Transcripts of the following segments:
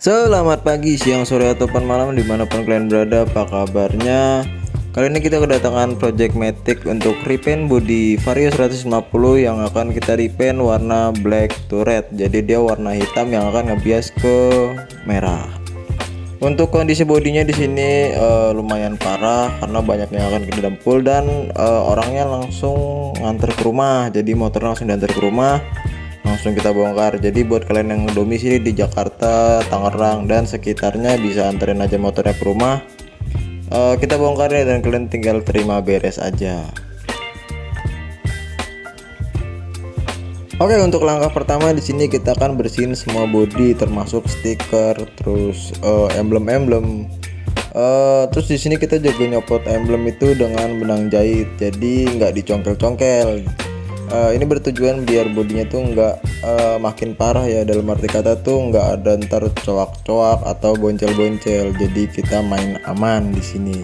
Selamat pagi, siang, sore, ataupun malam dimanapun kalian berada, apa kabarnya? Kali ini kita kedatangan project Matic untuk repaint body Vario 150 yang akan kita repaint warna black to red. Jadi dia warna hitam yang akan ngebias ke merah. Untuk kondisi bodinya di sini lumayan parah karena banyak yang akan kita dempul dan orangnya langsung nganter ke rumah. Jadi motornya langsung diantar ke rumah, langsung kita bongkar. Jadi buat kalian yang domisili di Jakarta, Tangerang dan sekitarnya bisa anterin aja motornya ke rumah. Kita bongkar ya dan kalian tinggal terima beres aja. Oke, untuk langkah pertama di sini kita akan bersihin semua bodi termasuk stiker, terus emblem-emblem. Terus di sini kita juga nyopot emblem itu dengan benang jahit, jadi nggak dicongkel-congkel. Ini bertujuan biar bodinya tuh nggak makin parah ya, dalam arti kata tuh nggak ada ntar coak-coak atau boncel-boncel. Jadi kita main aman di sini.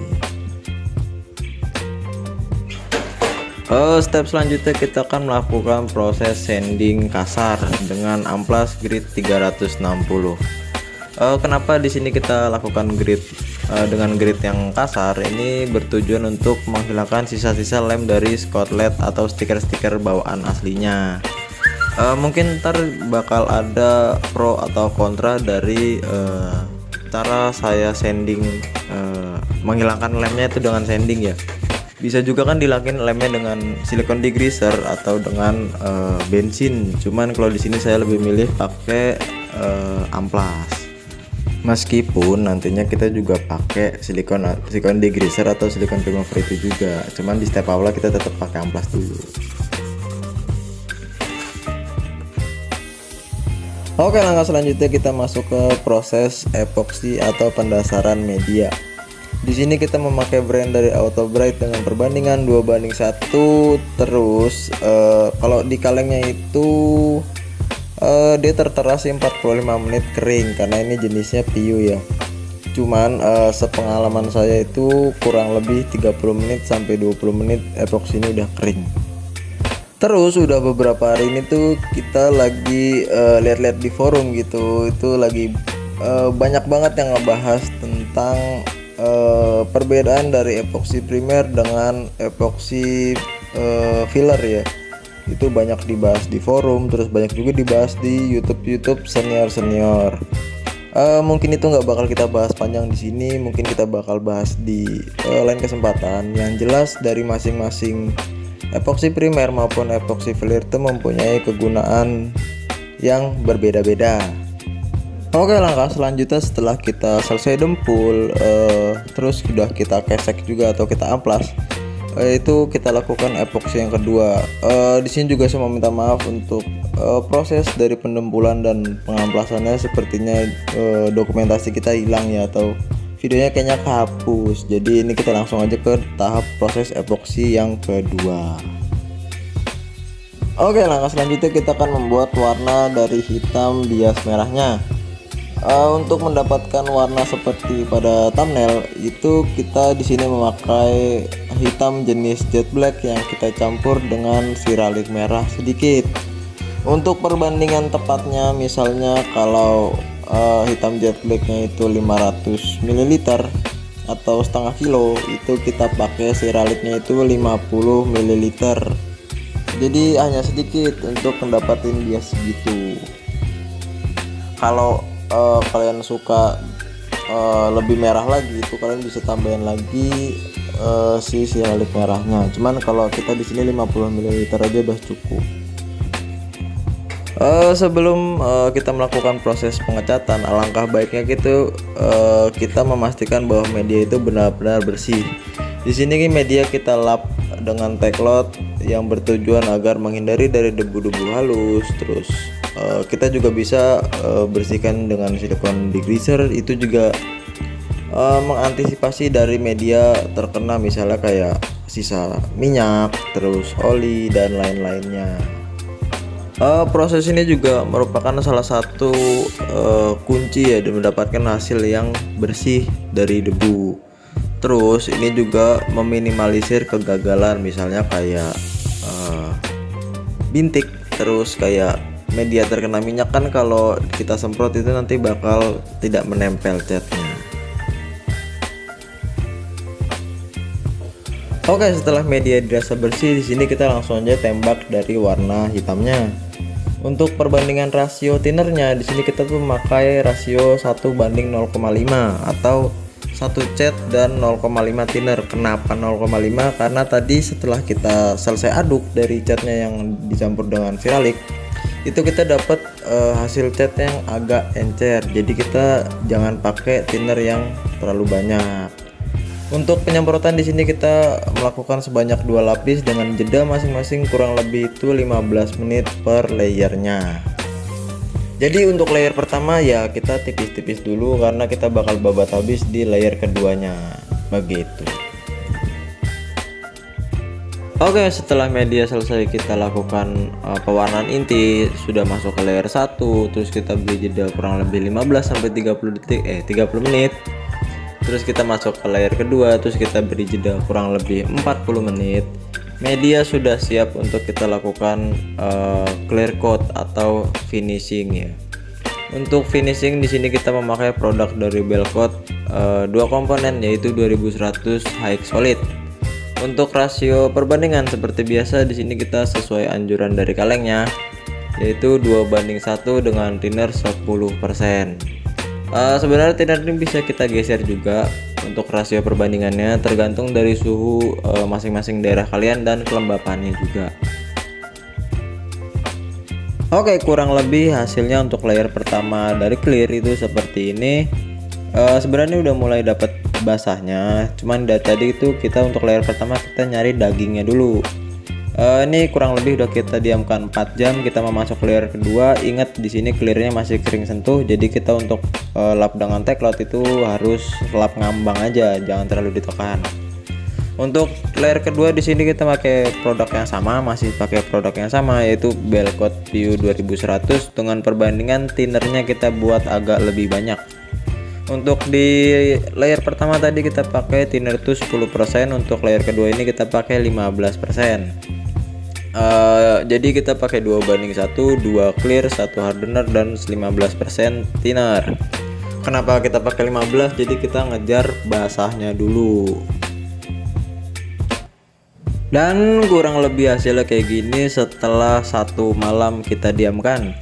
Step selanjutnya kita akan melakukan proses sanding kasar dengan amplas grit 360. Kenapa di sini kita lakukan grit dengan grit yang kasar? Ini bertujuan untuk menghilangkan sisa-sisa lem dari skotlet atau stiker-stiker bawaan aslinya. Mungkin ntar bakal ada pro atau kontra dari cara saya sanding, menghilangkan lemnya itu dengan sanding ya. Bisa juga kan dilakuin lemnya dengan silikon degreaser atau dengan bensin. Cuman kalau di sini saya lebih milih pakai amplas. Meskipun nantinya kita juga pakai silikon degreaser atau silikon primavera itu juga. Cuman di step awal kita tetap pakai amplas dulu. Oke, langkah selanjutnya kita masuk ke proses epoksi atau pendasaran media. Di sini kita memakai brand dari Auto Bright dengan perbandingan 2:1. Terus kalau di kalengnya itu dia tertera sih 45 menit kering karena ini jenisnya PU ya. Cuman sepengalaman saya itu kurang lebih 30 menit sampai 20 menit epoksi ini udah kering. Terus udah beberapa hari ini tuh kita lagi lihat-lihat di forum gitu, itu lagi banyak banget yang ngebahas tentang perbedaan dari epoksi primer dengan epoksi filler ya. Itu banyak dibahas di forum, terus banyak juga dibahas di YouTube senior. Mungkin itu nggak bakal kita bahas panjang di sini, mungkin kita bakal bahas di lain kesempatan. Yang jelas dari masing-masing epoksi primer maupun epoksi filler itu mempunyai kegunaan yang berbeda-beda. Oke, langkah selanjutnya setelah kita selesai dempul, terus sudah kita kesek juga atau kita amplas, itu kita lakukan epoksi yang kedua. Di sini juga saya mau minta maaf untuk proses dari pendempulan dan pengamplasannya, sepertinya dokumentasi kita hilang ya, atau videonya kayaknya kehapus. Jadi ini kita langsung aja ke tahap proses epoksi yang kedua. Oke, langkah selanjutnya kita akan membuat warna dari hitam bias merahnya. Untuk mendapatkan warna seperti pada thumbnail itu kita di sini memakai hitam jenis jet black yang kita campur dengan siralik merah sedikit. Untuk perbandingan tepatnya, misalnya kalau hitam jet blacknya itu 500 ml atau setengah kilo, itu kita pakai siraliknya itu 50 ml. Jadi hanya sedikit untuk mendapatkan bias segitu. Kalau kalian suka lebih merah lagi, itu kalian bisa tambahin lagi si siralik merahnya. Cuman kalau kita di sini 50 ml aja udah cukup. Sebelum kita melakukan proses pengecatan, alangkah baiknya gitu kita memastikan bahwa media itu benar-benar bersih. Di sini media kita lap dengan tecklot yang bertujuan agar menghindari dari debu-debu halus. Terus kita juga bisa bersihkan dengan silikon degreaser, itu juga mengantisipasi dari media terkena misalnya kayak sisa minyak, terus oli dan lain-lainnya. Proses ini juga merupakan salah satu kunci ya dan mendapatkan hasil yang bersih dari debu. Terus ini juga meminimalisir kegagalan, misalnya kayak bintik, terus kayak media terkena minyak kan kalau kita semprot itu nanti bakal tidak menempel catnya. Oke, setelah media dirasa bersih, di sini kita langsung aja tembak dari warna hitamnya. Untuk perbandingan rasio thinnernya, di sini kita tuh memakai rasio 1:0,5 atau 1 cat dan 0,5 thinner. Kenapa 0,5? Karena tadi setelah kita selesai aduk dari catnya yang dicampur dengan viralik, itu kita dapat hasil cat yang agak encer. Jadi kita jangan pakai thinner yang terlalu banyak. Untuk penyemprotan di sini kita melakukan sebanyak 2 lapis dengan jeda masing-masing kurang lebih itu 15 menit per layernya. Jadi untuk layer pertama ya kita tipis-tipis dulu karena kita bakal babat habis di layer keduanya. Begitu. Oke, setelah media selesai kita lakukan pewarnaan inti, sudah masuk ke layer 1, terus kita beri jeda kurang lebih 15 sampai 30 menit. Terus kita masuk ke layer kedua, terus kita beri jeda kurang lebih 40 menit. Media sudah siap untuk kita lakukan clear coat atau finishing ya. Untuk finishing di sini kita memakai produk dari Belcoat, 2 komponen yaitu 2100 high solid. Untuk rasio perbandingan seperti biasa di sini kita sesuai anjuran dari kalengnya, yaitu 2:1 dengan thinner 10%. Sebenarnya thinner ini bisa kita geser juga. Untuk rasio perbandingannya tergantung dari suhu masing-masing daerah kalian dan kelembapannya juga. Oke, kurang lebih hasilnya untuk layer pertama dari clear itu seperti ini. Sebenarnya udah mulai dapat basahnya, cuman dari tadi itu kita untuk layer pertama kita nyari dagingnya dulu. Ini kurang lebih udah kita diamkan 4 jam. Kita mau masuk layer kedua. Ingat di sini clearnya masih kering sentuh, jadi kita untuk lap dengan Teclot itu harus lap ngambang aja, jangan terlalu ditekan. Untuk layer kedua di sini kita pakai produk yang sama, masih pakai produk yang sama yaitu Belcoat View 2100 dengan perbandingan thinnernya kita buat agak lebih banyak. Untuk di layer pertama tadi kita pakai thinner itu 10%, untuk layer kedua ini kita pakai 15%. Jadi kita pakai 2:1, 2 clear, 1 hardener dan 15% thinner. Kenapa kita pakai 15? Jadi kita ngejar basahnya dulu. Dan kurang lebih hasilnya kayak gini setelah 1 malam kita diamkan.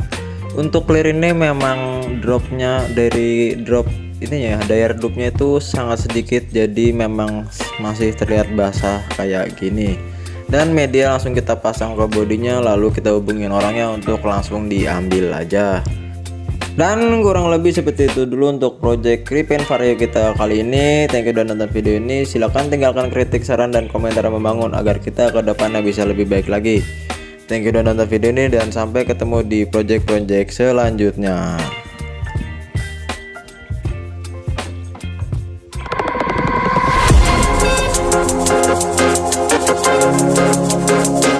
Untuk clear ini memang dropnya dari drop ini ya, daya redupnya itu sangat sedikit, jadi memang masih terlihat basah kayak gini. Dan media langsung kita pasang ke bodinya, lalu kita hubungin orangnya untuk langsung diambil aja. Dan kurang lebih seperti itu dulu untuk project repaint vario kita kali ini. Thank you udah nonton video ini. Silahkan tinggalkan kritik, saran, dan komentar yang membangun agar kita ke depannya bisa lebih baik lagi. Thank you udah nonton video ini dan sampai ketemu di project-project selanjutnya.